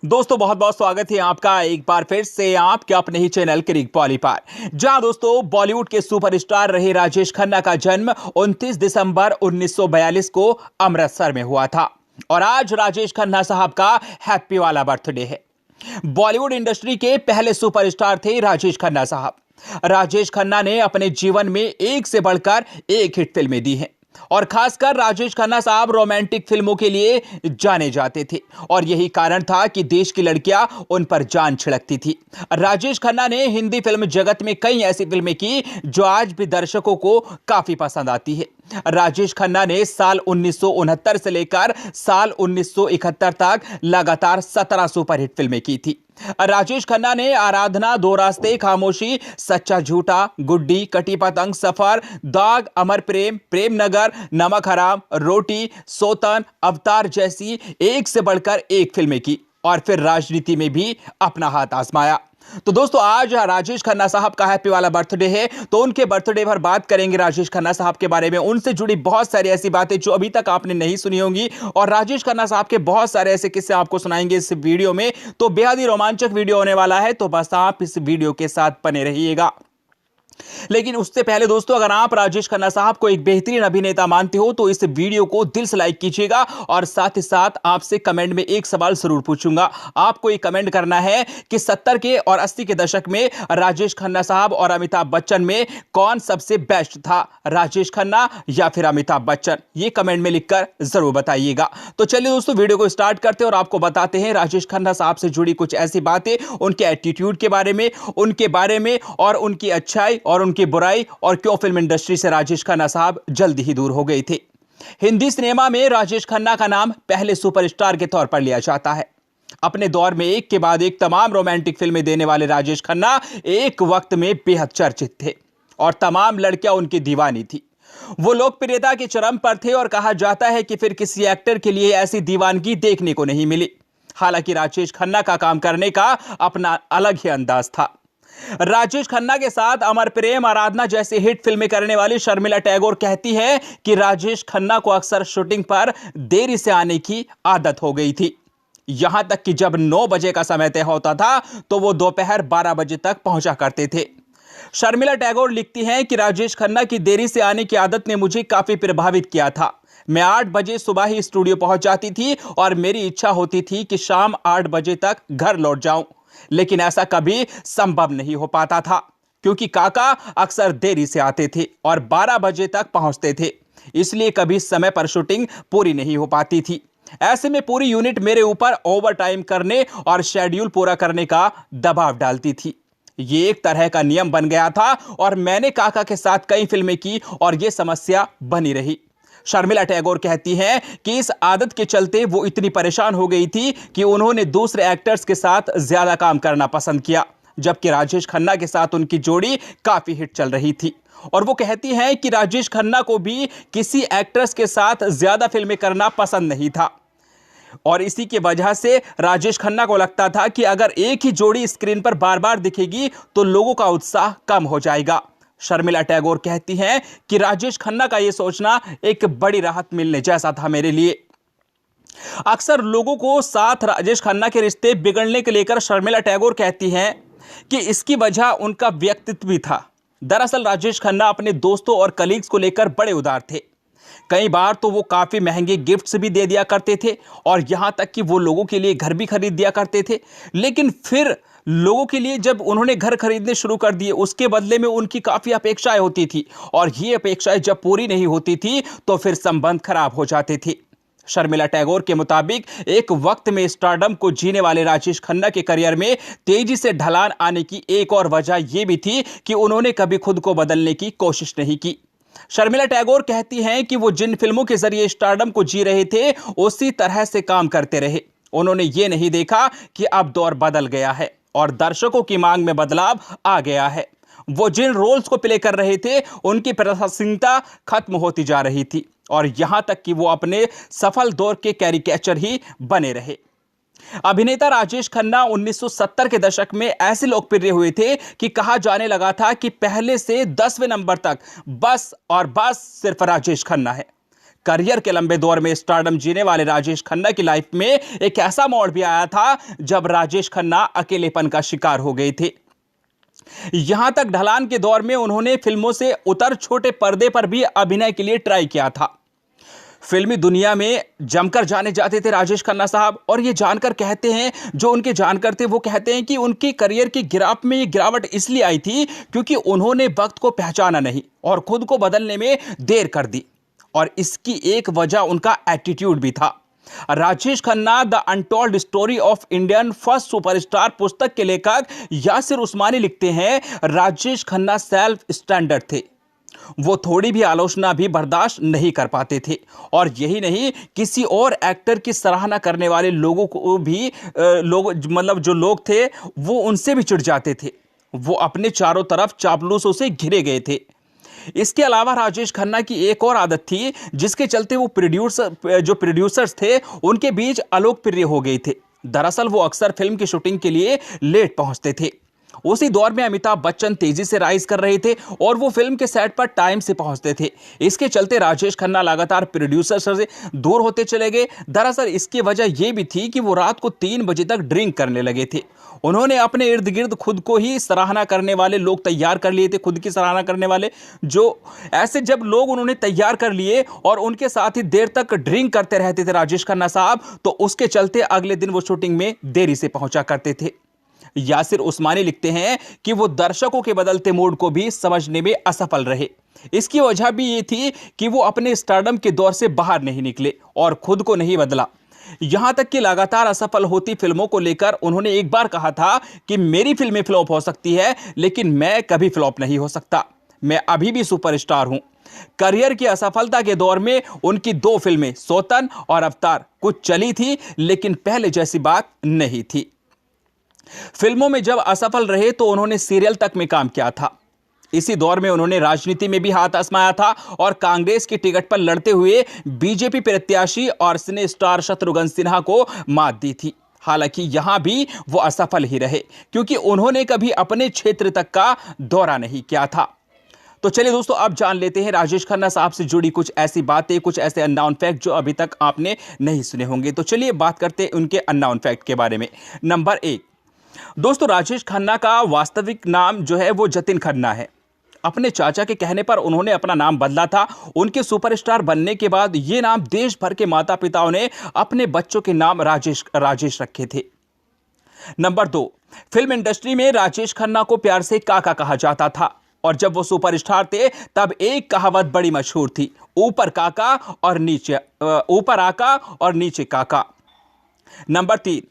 दोस्तों बहुत बहुत स्वागत है आपका एक बार फिर से आपके अपने ही चैनल क्रिक पॉली पर। जहां दोस्तों बॉलीवुड के सुपरस्टार रहे राजेश खन्ना का जन्म 29 दिसंबर 1942 को अमृतसर में हुआ था और आज राजेश खन्ना साहब का हैप्पी वाला बर्थडे है। बॉलीवुड इंडस्ट्री के पहले सुपरस्टार थे राजेश खन्ना साहब। राजेश खन्ना ने अपने जीवन में एक से बढ़कर एक हिट फिल्में दी हैं और खासकर राजेश खन्ना साहब रोमांटिक फिल्मों के लिए जाने जाते थे और यही कारण था कि देश की लड़कियां उन पर जान छिड़कती थी। राजेश खन्ना ने हिंदी फिल्म जगत में कई ऐसी फिल्में की जो आज भी दर्शकों को काफी पसंद आती है। राजेश खन्ना ने साल 1969 से लेकर साल 1971 तक लगातार 17 सुपरहिट फिल्में की थी। राजेश खन्ना ने आराधना, दो रास्ते, खामोशी, सच्चा झूठा, गुड्डी, कटी पतंग, सफर, दाग, अमर प्रेम, प्रेम नगर, नमक हराम, रोटी, सोतन, अवतार जैसी एक से बढ़कर एक फिल्में की और फिर राजनीति में भी अपना हाथ आजमाया। तो दोस्तों आज राजेश खन्ना साहब का हैप्पी वाला बर्थडे है, तो उनके बर्थडे पर बात करेंगे राजेश खन्ना साहब के बारे में, उनसे जुड़ी बहुत सारी ऐसी बातें जो अभी तक आपने नहीं सुनी होंगी और राजेश खन्ना साहब के बहुत सारे ऐसे किस्से आपको सुनाएंगे इस वीडियो में। तो बेहद ही रोमांचक वीडियो होने वाला है, तो बस आप इस वीडियो के साथ बने रहिएगा। लेकिन उससे पहले दोस्तों अगर आप राजेश खन्ना साहब को एक बेहतरीन अभिनेता मानते हो तो इस वीडियो को दिल से लाइक कीजिएगा और साथ ही साथ आपसे कमेंट में एक सवाल जरूर पूछूंगा। आपको ये कमेंट करना है कि 70 के और 80 के दशक में राजेश खन्ना साहब और अमिताभ बच्चन में कौन सबसे बेस्ट था, राजेश खन्ना या फिर अमिताभ बच्चन? ये कमेंट में लिखकर जरूर बताइएगा। तो चलिए दोस्तों वीडियो को स्टार्ट करते हैं और आपको बताते हैं राजेश खन्ना साहब से जुड़ी कुछ ऐसी बातें, उनके एटीट्यूड के बारे में, उनके बारे में और उनकी अच्छाई और उनकी बुराई और क्यों फिल्म इंडस्ट्री से राजेश खन्ना साहब जल्दी ही दूर हो गए थे। हिंदी सिनेमा में राजेश खन्ना का नाम पहले सुपरस्टार के तौर पर लिया जाता है। अपने दौर में एक के बाद एक तमाम रोमांटिक फिल्में देने वाले राजेश खन्ना एक वक्त में बेहद चर्चित थे और तमाम लड़कियां उनकी दीवानी थी। वो लोकप्रियता के चरम पर थे और कहा जाता है कि फिर किसी एक्टर के लिए ऐसी दीवानगी देखने को नहीं मिली। हालांकि राजेश खन्ना का काम करने का अपना अलग ही अंदाज था। राजेश खन्ना के साथ अमर प्रेम, आराधना जैसी हिट फिल्में करने वाली शर्मिला टैगोर कहती है कि राजेश खन्ना को अक्सर शूटिंग पर देरी से आने की आदत हो गई थी। यहां तक कि जब 9 बजे का समय तय होता था तो वो दोपहर 12 बजे तक पहुंचा करते थे। शर्मिला टैगोर लिखती हैं कि राजेश खन्ना की देरी से आने की आदत ने मुझे काफी प्रभावित किया था। मैं 8 बजे सुबह ही स्टूडियो पहुंच जाती थी और मेरी इच्छा होती थी कि शाम 8 बजे तक घर लौट जाऊं, लेकिन ऐसा कभी संभव नहीं हो पाता था क्योंकि काका अक्सर देरी से आते थे और 12 बजे तक पहुंचते थे, इसलिए कभी समय पर शूटिंग पूरी नहीं हो पाती थी। ऐसे में पूरी यूनिट मेरे ऊपर ओवर टाइम करने और शेड्यूल पूरा करने का दबाव डालती थी। ये एक तरह का नियम बन गया था और मैंने काका के साथ कई फिल्में की और यह समस्या बनी रही। शर्मिला टैगोर कहती हैं कि इस आदत के चलते वो इतनी परेशान हो गई थी कि उन्होंने दूसरे एक्टर्स के साथ ज्यादा काम करना पसंद किया, जबकि राजेश खन्ना के साथ उनकी जोड़ी काफी हिट चल रही थी। और वो कहती हैं कि राजेश खन्ना को भी किसी एक्ट्रेस के साथ ज्यादा फिल्में करना पसंद नहीं था और इसी की वजह से राजेश खन्ना को लगता था कि अगर एक ही जोड़ी स्क्रीन पर बार बार दिखेगी तो लोगों का उत्साह कम हो जाएगा। शर्मिला टैगोर कहती हैं कि राजेश खन्ना का यह सोचना एक बड़ी राहत मिलने जैसा था मेरे लिए। अक्सर लोगों को साथ राजेश खन्ना के रिश्ते बिगड़ने के लेकर शर्मिला टैगोर कहती हैं कि इसकी वजह उनका व्यक्तित्व भी था। दरअसल राजेश खन्ना अपने दोस्तों और कलीग्स को लेकर बड़े उदार थे। कई बार तो वो काफी महंगे गिफ्ट्स भी दे दिया करते थे और यहां तक कि वो लोगों के लिए घर भी खरीद दिया करते थे। लेकिन फिर लोगों के लिए जब उन्होंने घर खरीदने शुरू कर दिए उसके बदले में उनकी काफी अपेक्षाएं होती थी और ये अपेक्षाएं जब पूरी नहीं होती थी तो फिर संबंध खराब हो जाते थे। शर्मिला टैगोर के मुताबिक एक वक्त में स्टारडम को जीने वाले राजेश खन्ना के करियर में तेजी से ढलान आने की एक और वजह यह भी थी कि उन्होंने कभी खुद को बदलने की कोशिश नहीं की। शर्मिला टैगोर कहती हैं कि वो जिन फिल्मों के जरिए स्टारडम को जी रहे थे उसी तरह से काम करते रहे। उन्होंने ये नहीं देखा कि अब दौर बदल गया है और दर्शकों की मांग में बदलाव आ गया है। वो जिन रोल्स को प्ले कर रहे थे उनकी प्रासंगिकता खत्म होती जा रही थी और यहां तक कि वो अपने सफल दौर के कैरिकेचर ही बने रहे। अभिनेता राजेश खन्ना 1970 के दशक में ऐसे लोकप्रिय हुए थे कि कहा जाने लगा था कि पहले से 10वें नंबर तक बस और बस सिर्फ राजेश खन्ना है। करियर के लंबे दौर में स्टारडम जीने वाले राजेश खन्ना की लाइफ में एक ऐसा मोड़ भी आया था जब राजेश खन्ना अकेलेपन का शिकार हो गए थे। यहां तक ढलान के दौर में उन्होंने फिल्मों से उतर छोटे पर्दे पर भी अभिनय के लिए ट्राई किया था। फिल्मी दुनिया में जमकर जाने जाते थे राजेश खन्ना साहब, और ये जानकर कहते हैं, जो उनके जानकर थे वो कहते हैं कि उनके करियर की गिरावट में ये गिरावट इसलिए आई थी क्योंकि उन्होंने वक्त को पहचाना नहीं और खुद को बदलने में देर कर दी, और इसकी एक वजह उनका एटीट्यूड भी था। Rajesh Khanna the untold story of Indian first superstar पुस्तक के लेखक यासिर उस्मानी लिखते हैं, राजेश खन्ना सेल्फ स्टैंडर्ड थे। वो थोड़ी भी आलोचना भी बर्दाश्त नहीं कर पाते थे, और यही नहीं, किसी और एक्टर की सराहना करने वाले लोगों को भी जो लोग थे वो उनसे भी चिढ़ जाते थे। वो अपने चारों तरफ चापलूसों से घिरे गए थे। इसके अलावा राजेश खन्ना की एक और आदत थी जिसके चलते वो प्रोड्यूसर्स थे उनके बीच अलोकप्रिय हो गए थे। दरअसल वो अक्सर फिल्म की शूटिंग के लिए लेट पहुंचते थे। उसी दौर में अमिताभ बच्चन तेजी से राइज कर रहे थे और वो फिल्म के सेट पर टाइम से पहुंचते थे। इसके चलते राजेश खन्ना लगातार प्रोड्यूसर से दूर होते चले गए। दरअसल इसकी वजह यह भी थी कि वो रात को 3 बजे तक ड्रिंक करने लगे थे। उन्होंने अपने इर्द गिर्द खुद को ही सराहना करने वाले लोग तैयार कर लिए थे, खुद की सराहना करने वाले, जो ऐसे जब लोग उन्होंने तैयार कर लिए और उनके साथ ही देर तक ड्रिंक करते रहते थे राजेश खन्ना साहब, तो उसके चलते अगले दिन वो शूटिंग में देरी से पहुंचा करते थे। यासिर उस्मानी लिखते हैं कि वो दर्शकों के बदलते मूड को भी समझने में असफल रहे। इसकी वजह भी ये थी कि वो अपने स्टारडम के दौर से बाहर नहीं निकले और खुद को नहीं बदला। यहां तक कि लगातार असफल होती फिल्मों को लेकर उन्होंने एक बार कहा था कि मेरी फिल्में फ्लॉप हो सकती है लेकिन मैं कभी फ्लॉप नहीं हो सकता, मैं अभी भी सुपरस्टार हूं। करियर की असफलता के दौर में उनकी 2 फिल्में सौतन और अवतार कुछ चली थी लेकिन पहले जैसी बात नहीं थी। फिल्मों में जब असफल रहे तो उन्होंने सीरियल तक में काम किया था। इसी दौर में उन्होंने राजनीति में भी हाथ आजमाया था और कांग्रेस की टिकट पर लड़ते हुए बीजेपी प्रत्याशी और सिने स्टार शत्रुघ्न सिन्हा को मात दी थी। हालांकि यहां भी वो असफल ही रहे क्योंकि उन्होंने कभी अपने क्षेत्र तक का दौरा नहीं किया था। तो चलिए दोस्तों, अब जान लेते हैं राजेश खन्ना साहब से जुड़ी कुछ ऐसी बातें, कुछ ऐसे अननोन फैक्ट जो अभी तक आपने नहीं सुने होंगे। तो चलिए बात करते हैं उनके अननोन फैक्ट के बारे में। नंबर 1, दोस्तों राजेश खन्ना का वास्तविक नाम जो है वो जतिन खन्ना है। अपने चाचा के कहने पर उन्होंने अपना नाम बदला था। उनके सुपरस्टार बनने के बाद यह नाम देश भर के माता पिताओं ने अपने बच्चों के नाम राजेश रखे थे। नंबर 2, फिल्म इंडस्ट्री में राजेश खन्ना को प्यार से काका कहा जाता था और जब वो सुपरस्टार थे तब एक कहावत बड़ी मशहूर थी, ऊपर आका और नीचे काका। नंबर 3,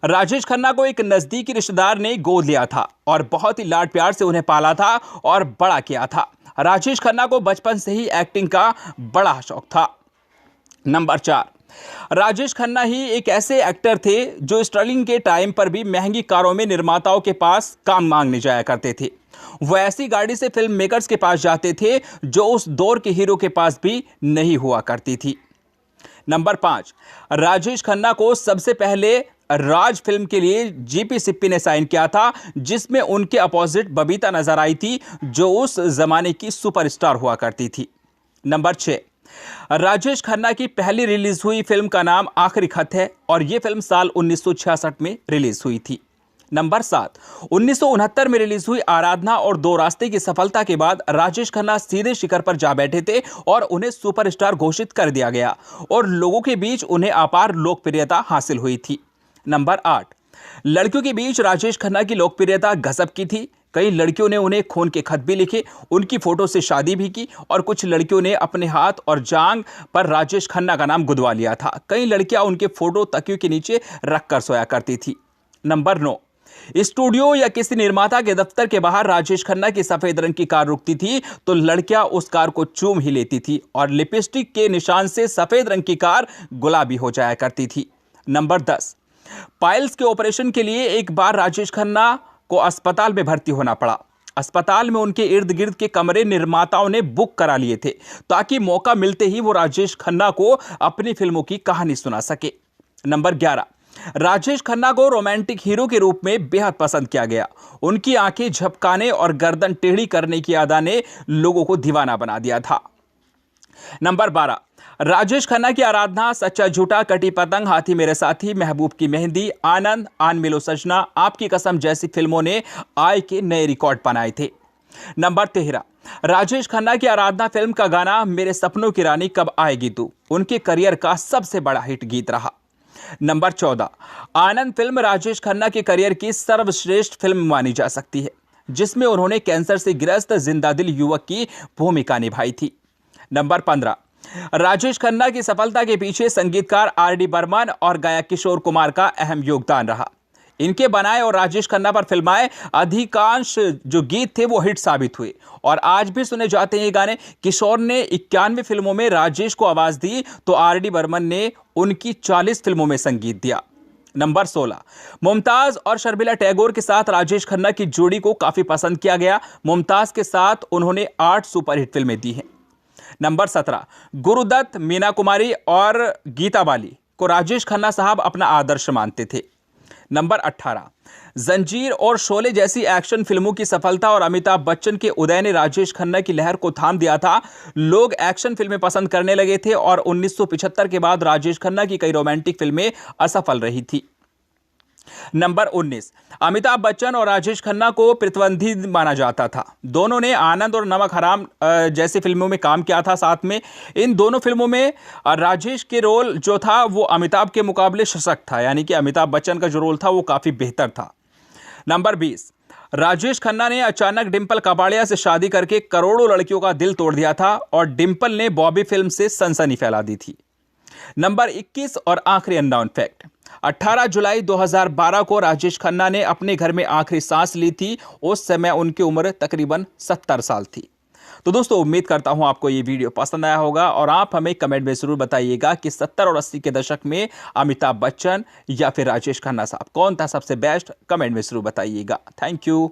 राजेश खन्ना को एक नजदीकी रिश्तेदार ने गोद लिया था और बहुत ही लाड प्यार से उन्हें पाला था और बड़ा किया था। राजेश खन्ना को बचपन से ही एक्टिंग का बड़ा शौक था। नंबर 4, राजेश खन्ना ही एक ऐसे एक्टर थे जो स्ट्रगलिंग के टाइम पर भी महंगी कारों में निर्माताओं के पास काम मांगने जाया करते थे। वो ऐसी गाड़ी से फिल्म मेकर्स के पास जाते थे जो उस दौर के हीरो के पास भी नहीं हुआ करती थी। नंबर 5, राजेश खन्ना को सबसे पहले राज फिल्म के लिए जीपी सिप्पी ने साइन किया था जिसमें उनके अपोजिट बबीता नजर आई थी जो उस जमाने की सुपरस्टार हुआ करती थी। नंबर 6, राजेश खन्ना की पहली रिलीज हुई फिल्म का नाम आखिरी खत है और यह फिल्म साल 1966 में रिलीज हुई थी। नंबर 7, 1969 में रिलीज हुई आराधना और 2 रास्ते की सफलता के बाद राजेश खन्ना सीधे शिखर पर जा बैठे थे और उन्हें सुपरस्टार घोषित कर दिया गया और लोगों के बीच उन्हें अपार लोकप्रियता हासिल हुई थी। नंबर 8, लड़कियों के बीच राजेश खन्ना की लोकप्रियता गजब की थी। कई लड़कियों ने उन्हें खून के खत भी लिखे, उनकी फोटो से शादी भी की और कुछ लड़कियों ने अपने हाथ और जांग पर राजेश खन्ना का नाम गुदवा लिया था। कई लड़कियां उनके फोटो तकियों के नीचे रखकर सोया करती थी। नंबर 9, स्टूडियो या किसी निर्माता के दफ्तर के बाहर राजेश खन्ना की सफेद रंग की कार रुकती थी तो लड़कियां उस कार को चूम ही लेती थी और लिपस्टिक के निशान से सफेद रंग की कार गुलाबी हो जाया करती थी। नंबर 10, पाइल्स के ऑपरेशन के लिए एक बार राजेश खन्ना को अस्पताल में भर्ती होना पड़ा। अस्पताल में उनके इर्द गिर्द के कमरे निर्माताओं ने बुक करा लिए थे ताकि मौका मिलते ही वो राजेश खन्ना को अपनी फिल्मों की कहानी सुना सके। नंबर 11, राजेश खन्ना को रोमांटिक हीरो के रूप में बेहद पसंद किया गया। उनकी आंखें झपकाने और गर्दन टेढ़ी करने की अदा ने लोगों को दीवाना बना दिया था। नंबर 12, राजेश खन्ना की आराधना, सच्चा झूठा, कटी पतंग, हाथी मेरे साथी, महबूब की मेहंदी, आनंद, आन मिलो सजना, आपकी कसम जैसी फिल्मों ने आय के नए रिकॉर्ड बनाए थे। नंबर 13, राजेश खन्ना की आराधना फिल्म का गाना मेरे सपनों की रानी कब आएगी तू उनके करियर का सबसे बड़ा हिट गीत रहा। नंबर 14, आनंद फिल्म राजेश खन्ना के करियर की सर्वश्रेष्ठ फिल्म मानी जा सकती है, जिसमें उन्होंने कैंसर से ग्रस्त जिंदा दिल युवक की भूमिका निभाई थी। नंबर 15, राजेश खन्ना की सफलता के पीछे संगीतकार आर.डी. बर्मन और गायक किशोर कुमार का अहम योगदान रहा। इनके बनाए और राजेश खन्ना पर फिल्माए अधिकांश जो गीत थे वो हिट साबित हुए और आज भी सुने जाते हैं ये गाने। किशोर ने 91 फिल्मों में राजेश को आवाज दी तो आर.डी. बर्मन ने उनकी 40 फिल्मों में संगीत दिया। नंबर 16, मुमताज और शर्मिला टैगोर के साथ राजेश खन्ना की जोड़ी को काफी पसंद किया गया। मुमताज के साथ उन्होंने 8 सुपरहिट फिल्में दी हैं। नंबर 17, गुरुदत्त, मीना कुमारी और गीता बाली को राजेश खन्ना साहब अपना आदर्श मानते थे। नंबर 18, जंजीर और शोले जैसी एक्शन फिल्मों की सफलता और अमिताभ बच्चन के उदय ने राजेश खन्ना की लहर को थाम दिया था। लोग एक्शन फिल्में पसंद करने लगे थे और 1975 के बाद राजेश खन्ना की कई रोमांटिक फिल्में असफल रही थी। नंबर 19, अमिताभ बच्चन और राजेश खन्ना को प्रतिद्वंदी माना जाता था। दोनों ने आनंद और नमक हराम जैसी फिल्मों में काम किया था साथ में। इन दोनों फिल्मों में राजेश के रोल जो था वो अमिताभ के मुकाबले सशक्त था, यानी कि अमिताभ बच्चन का जो रोल था वो काफी बेहतर था। नंबर 20, राजेश खन्ना ने अचानक डिंपल कपाड़िया से शादी करके करोड़ों लड़कियों का दिल तोड़ दिया था और डिंपल ने बॉबी फिल्म से सनसनी फैला दी थी। नंबर 21 और आखिरी अननोन फैक्ट, 18 जुलाई 2012 को राजेश खन्ना ने अपने घर में आखिरी सांस ली थी। उस समय उनकी उम्र तकरीबन 70 साल थी। तो दोस्तों उम्मीद करता हूं आपको ये वीडियो पसंद आया होगा और आप हमें कमेंट में जरूर बताइएगा कि 70 और 80 के दशक में अमिताभ बच्चन या फिर राजेश खन्ना साहब कौन था सबसे बेस्ट। कमेंट में जरूर बताइएगा। Thank you.